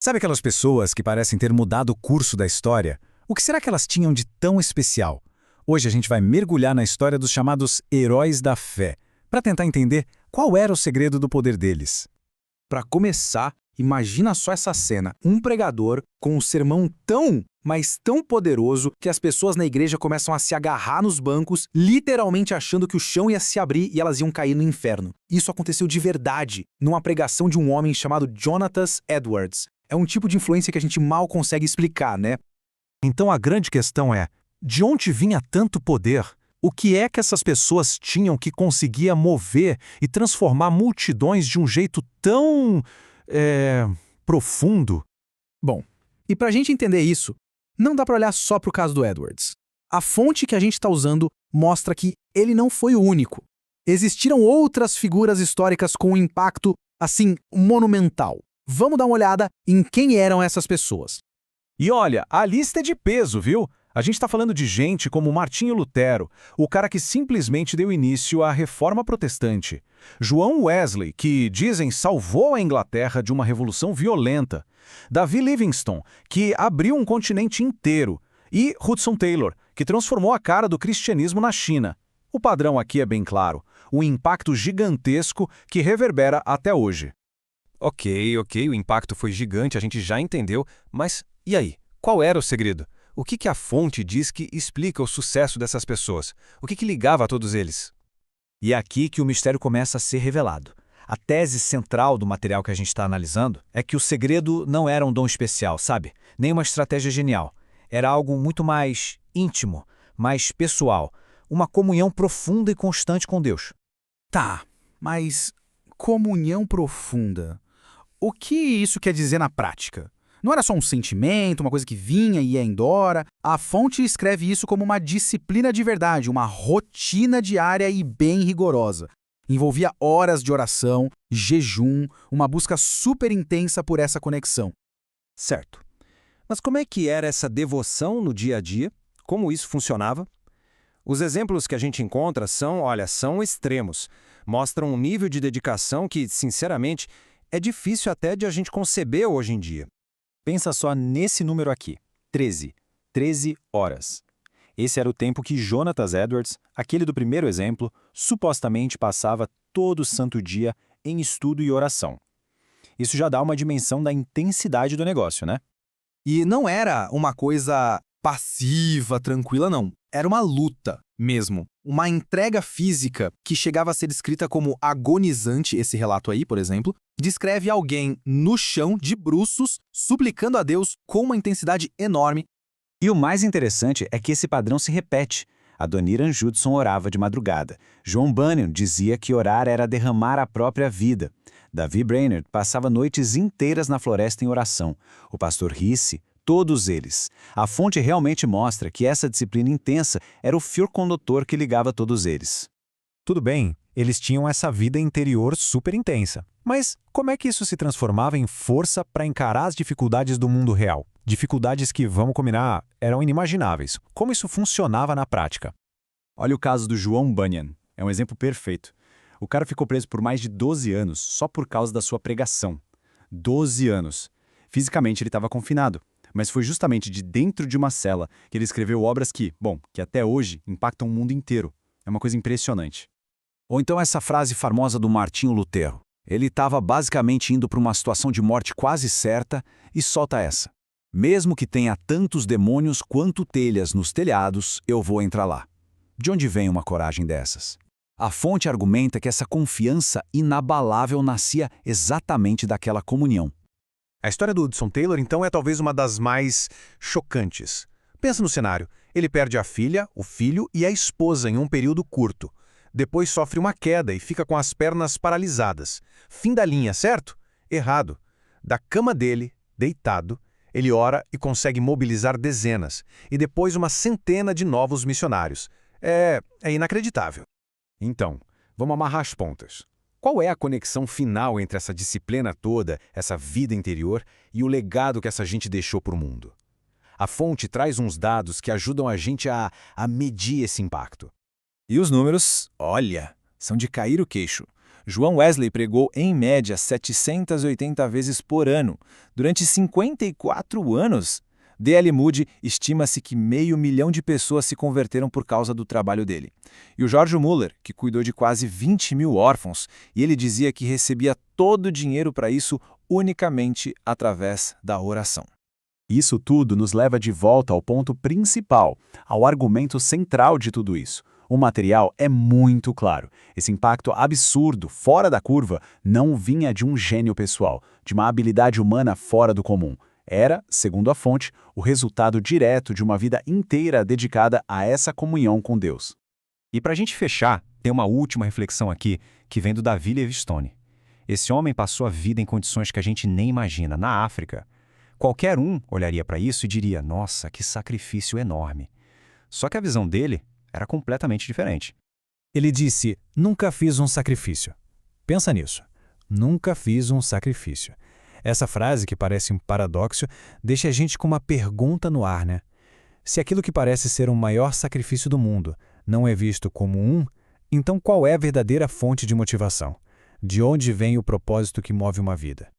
Sabe aquelas pessoas que parecem ter mudado o curso da história? O que será que elas tinham de tão especial? Hoje a gente vai mergulhar na história dos chamados heróis da fé, para tentar entender qual era o segredo do poder deles. Para começar, imagina só essa cena, um pregador com um sermão tão, mas tão poderoso que as pessoas na igreja começam a se agarrar nos bancos, literalmente achando que o chão ia se abrir e elas iam cair no inferno. Isso aconteceu de verdade, numa pregação de um homem chamado Jonathan Edwards. É um tipo de influência que a gente mal consegue explicar, né? Então a grande questão é, de onde vinha tanto poder? O que é que essas pessoas tinham que conseguia mover e transformar multidões de um jeito tão... profundo? Bom, e para a gente entender isso, não dá para olhar só para o caso do Edwards. A fonte que a gente está usando mostra que ele não foi o único. Existiram outras figuras históricas com um impacto, assim, monumental. Vamos dar uma olhada em quem eram essas pessoas. E olha, a lista é de peso, viu? A gente está falando de gente como Martinho Lutero, o cara que simplesmente deu início à Reforma Protestante. João Wesley, que, dizem, salvou a Inglaterra de uma revolução violenta. Davi Livingstone, que abriu um continente inteiro. E Hudson Taylor, que transformou a cara do cristianismo na China. O padrão aqui é bem claro, um impacto gigantesco que reverbera até hoje. Ok, o impacto foi gigante, a gente já entendeu, mas e aí? Qual era o segredo? O que a fonte diz que explica o sucesso dessas pessoas? O que ligava a todos eles? E é aqui que o mistério começa a ser revelado. A tese central do material que a gente está analisando é que o segredo não era um dom especial, sabe? Nem uma estratégia genial. Era algo muito mais íntimo, mais pessoal. Uma comunhão profunda e constante com Deus. Tá, mas comunhão profunda. O que isso quer dizer na prática? Não era só um sentimento, uma coisa que vinha e ia embora. A fonte escreve isso como uma disciplina de verdade, uma rotina diária e bem rigorosa. Envolvia horas de oração, jejum, uma busca super intensa por essa conexão. Certo. Mas como é que era essa devoção no dia a dia? Como isso funcionava? Os exemplos que a gente encontra são extremos. Mostram um nível de dedicação que, sinceramente, é difícil até de a gente conceber hoje em dia. Pensa só nesse número aqui, 13. 13 horas. Esse era o tempo que Jonathan Edwards, aquele do primeiro exemplo, supostamente passava todo santo dia em estudo e oração. Isso já dá uma dimensão da intensidade do negócio, né? E não era uma coisa passiva, tranquila, não. Era uma luta mesmo. Uma entrega física que chegava a ser descrita como agonizante, esse relato aí, por exemplo, descreve alguém no chão, de bruços, suplicando a Deus com uma intensidade enorme. E o mais interessante é que esse padrão se repete. Adoniram Judson orava de madrugada. John Bunyan dizia que orar era derramar a própria vida. Davi Brainerd passava noites inteiras na floresta em oração. O pastor Risse, todos eles. A fonte realmente mostra que essa disciplina intensa era o fio condutor que ligava todos eles. Tudo bem, eles tinham essa vida interior super intensa. Mas como é que isso se transformava em força para encarar as dificuldades do mundo real? Dificuldades que, vamos combinar, eram inimagináveis. Como isso funcionava na prática? Olha o caso do João Bunyan. É um exemplo perfeito. O cara ficou preso por mais de 12 anos só por causa da sua pregação. 12 anos. Fisicamente ele estava confinado, mas foi justamente de dentro de uma cela que ele escreveu obras que até hoje impactam o mundo inteiro. É uma coisa impressionante. Ou então essa frase famosa do Martinho Lutero. Ele estava basicamente indo para uma situação de morte quase certa e solta essa. Mesmo que tenha tantos demônios quanto telhas nos telhados, eu vou entrar lá. De onde vem uma coragem dessas? A fonte argumenta que essa confiança inabalável nascia exatamente daquela comunhão. A história do Hudson Taylor, então, é talvez uma das mais chocantes. Pensa no cenário. Ele perde a filha, o filho e a esposa em um período curto. Depois sofre uma queda e fica com as pernas paralisadas. Fim da linha, certo? Errado. Da cama dele, deitado, ele ora e consegue mobilizar dezenas, e depois uma centena de novos missionários. É inacreditável. Então, vamos amarrar as pontas. Qual é a conexão final entre essa disciplina toda, essa vida interior, e o legado que essa gente deixou para o mundo? A fonte traz uns dados que ajudam a gente a medir esse impacto. E os números, olha, são de cair o queixo. João Wesley pregou, em média, 780 vezes por ano. Durante 54 anos, D.L. Moody estima-se que 500 mil de pessoas se converteram por causa do trabalho dele. E o George Muller, que cuidou de quase 20 mil órfãos, e ele dizia que recebia todo o dinheiro para isso unicamente através da oração. Isso tudo nos leva de volta ao ponto principal, ao argumento central de tudo isso. O material é muito claro. Esse impacto absurdo, fora da curva, não vinha de um gênio pessoal, de uma habilidade humana fora do comum. Era, segundo a fonte, o resultado direto de uma vida inteira dedicada a essa comunhão com Deus. E para a gente fechar, tem uma última reflexão aqui, que vem do Davi Livingstone. Esse homem passou a vida em condições que a gente nem imagina, na África. Qualquer um olharia para isso e diria, nossa, que sacrifício enorme. Só que a visão dele era completamente diferente. Ele disse, nunca fiz um sacrifício. Pensa nisso. Nunca fiz um sacrifício. Essa frase, que parece um paradoxo, deixa a gente com uma pergunta no ar, né? Se aquilo que parece ser o maior sacrifício do mundo não é visto como então qual é a verdadeira fonte de motivação? De onde vem o propósito que move uma vida?